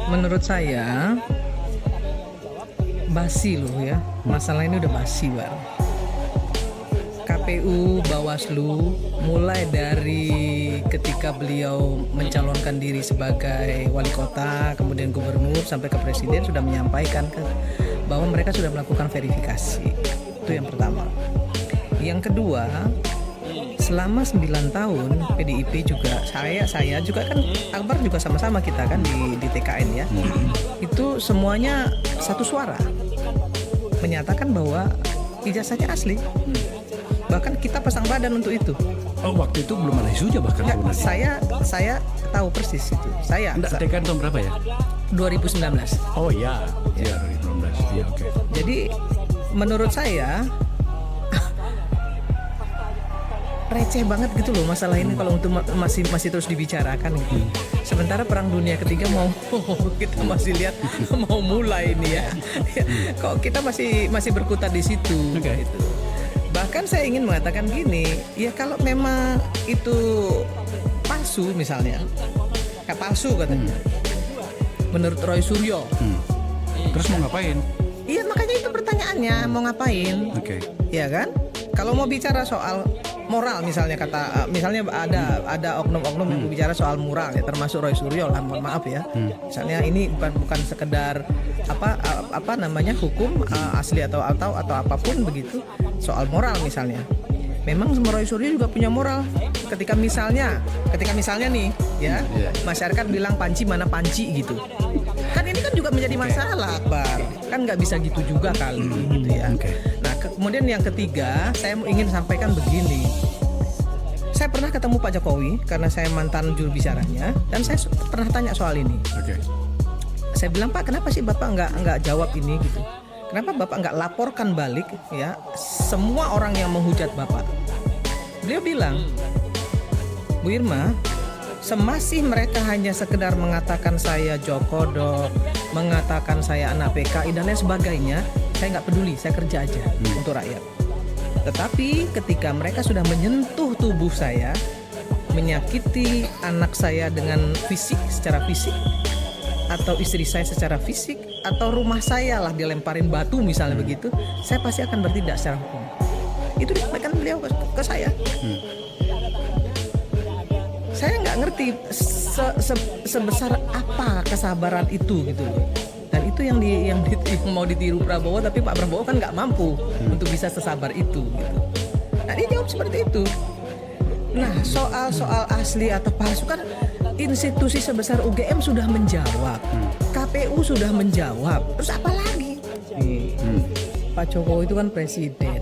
Menurut saya basi loh ya. Masalah ini udah basi, Bar. KPU, Bawaslu, mulai dari ketika beliau mencalonkan diri sebagai wali kota, kemudian gubernur, sampai ke presiden sudah menyampaikan bahwa mereka sudah melakukan verifikasi. Itu yang pertama. Yang kedua, selama 9 tahun PDIP juga, saya juga kan, Akbar juga sama-sama kita kan di TKN ya. Itu semuanya satu suara menyatakan bahwa ijazahnya asli. Bahkan kita pasang badan untuk itu. Oh, waktu itu belum ada isunya bahkan sebenarnya. Saya tahu persis itu. TKN tahun berapa ya? 2019. Oh iya, ya 2019. Iya, oke. Jadi menurut saya receh banget gitu loh masalah ini kalau untuk masih terus dibicarakan gitu. Sementara Perang Dunia Ketiga mau kita masih lihat mau mulai ini ya. Kok kita masih berkutat di situ gitu. Bahkan saya ingin mengatakan gini, ya kalau memang itu palsu misalnya, kayak palsu katanya, menurut Roy Suryo. Terus mau ngapain? Iya makanya itu pertanyaannya, mau ngapain? Oke. Ya kan? Kalau mau bicara soal moral misalnya misalnya ada oknum-oknum yang bicara soal moral ya, termasuk Roy Suryo lah, mohon maaf ya. Misalnya ini bukan sekedar apa namanya hukum asli atau apapun begitu, soal moral misalnya. Memang Roy Suryo juga punya moral. Ketika misalnya nih ya, masyarakat bilang panci mana panci gitu. Kan ini kan juga menjadi masalah, Akbar. Kan nggak bisa gitu juga kali gitu ya. Nah, kemudian yang ketiga, saya ingin sampaikan begini. Saya pernah ketemu Pak Jokowi karena saya mantan juru bicaranya, dan saya pernah tanya soal ini. Saya bilang, Pak, kenapa sih Bapak nggak jawab ini gitu? Kenapa Bapak nggak laporkan balik ya semua orang yang menghujat Bapak? Beliau bilang, Bu Irma, semasih mereka hanya sekedar mengatakan saya jokodok, mengatakan saya anak PKI dan lain sebagainya, saya nggak peduli, saya kerja aja untuk rakyat. Tetapi ketika mereka sudah menyentuh tubuh saya, menyakiti anak saya dengan secara fisik, atau istri saya secara fisik, atau rumah saya lah dilemparin batu misalnya begitu, saya pasti akan bertindak secara hukum. Itu disampaikan beliau ke saya. Saya nggak ngerti sebesar apa kesabaran itu gitu loh. Dan itu yang mau ditiru Prabowo, tapi Pak Prabowo kan nggak mampu untuk bisa sesabar itu gitu. Nah dia jawab seperti itu. Nah soal asli atau palsu kan institusi sebesar UGM sudah menjawab, KPU sudah menjawab, terus apa lagi? Pak Jokowi itu kan presiden,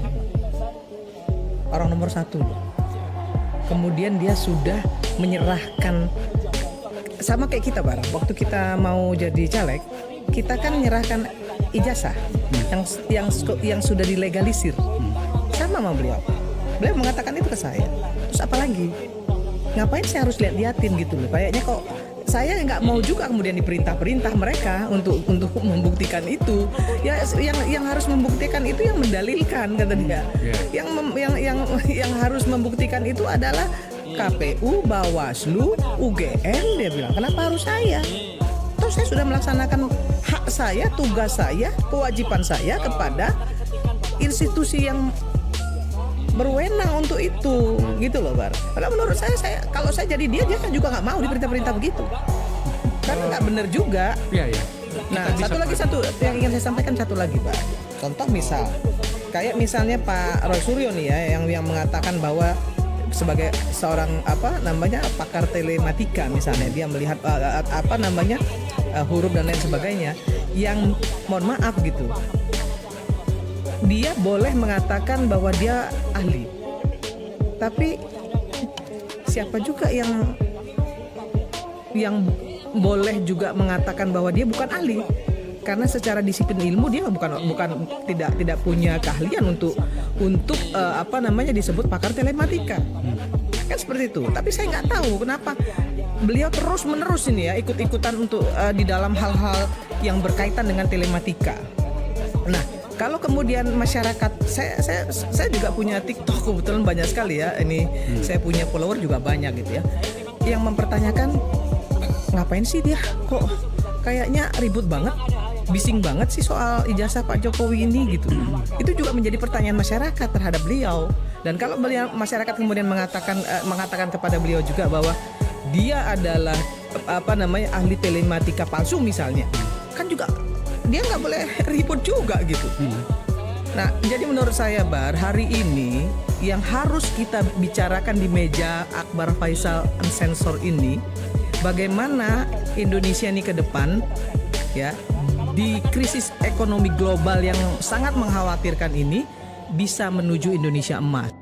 orang nomor 1 loh. Kemudian dia sudah menyerahkan, sama kayak kita barang, waktu kita mau jadi caleg, kita kan menyerahkan ijazah yang sudah dilegalisir, sama sama beliau. Beliau mengatakan itu ke saya. Terus apa lagi? Ngapain saya harus liatin gitu loh? Kayaknya kok saya nggak mau juga kemudian diperintah mereka untuk membuktikan itu. Ya yang harus membuktikan itu yang mendalilkan kata dia. Yang harus membuktikan itu adalah KPU, Bawaslu, UGM, dia bilang. Kenapa harus saya? Terus saya sudah melaksanakan hak saya, tugas saya, kewajiban saya kepada institusi yang berwenang untuk itu, gitu loh, Bar. Karena menurut saya kalau saya jadi dia kan juga nggak mau diperintah begitu, karena nggak benar juga. Nah, satu yang ingin saya sampaikan, satu lagi, Pak. Contoh kayak misalnya Pak Roy Suryo nih ya, yang mengatakan bahwa sebagai seorang pakar telematika misalnya, dia melihat huruf dan lain sebagainya, yang mohon maaf gitu, dia boleh mengatakan bahwa dia ahli, tapi siapa juga yang boleh juga mengatakan bahwa dia bukan ahli, karena secara disiplin ilmu dia tidak punya keahlian untuk disebut pakar telematika. Kan seperti itu. Tapi saya nggak tahu kenapa beliau terus menerus ini ya ikut-ikutan untuk di dalam hal-hal yang berkaitan dengan telematika. Nah, kalau kemudian masyarakat, saya juga punya TikTok, kebetulan banyak sekali ya. Ini saya punya follower juga banyak gitu ya, yang mempertanyakan ngapain sih dia kok kayaknya ribut banget, bising banget sih soal ijazah Pak Jokowi ini gitu. Itu juga menjadi pertanyaan masyarakat terhadap beliau. Dan kalau masyarakat kemudian mengatakan kepada beliau juga bahwa dia adalah ahli telematika palsu misalnya, kan juga dia nggak boleh ribut juga gitu. Nah, jadi menurut saya Bar, hari ini yang harus kita bicarakan di meja Akbar Faisal Unsensor ini, bagaimana Indonesia ini ke depan ya, di krisis ekonomi global yang sangat mengkhawatirkan ini bisa menuju Indonesia emas.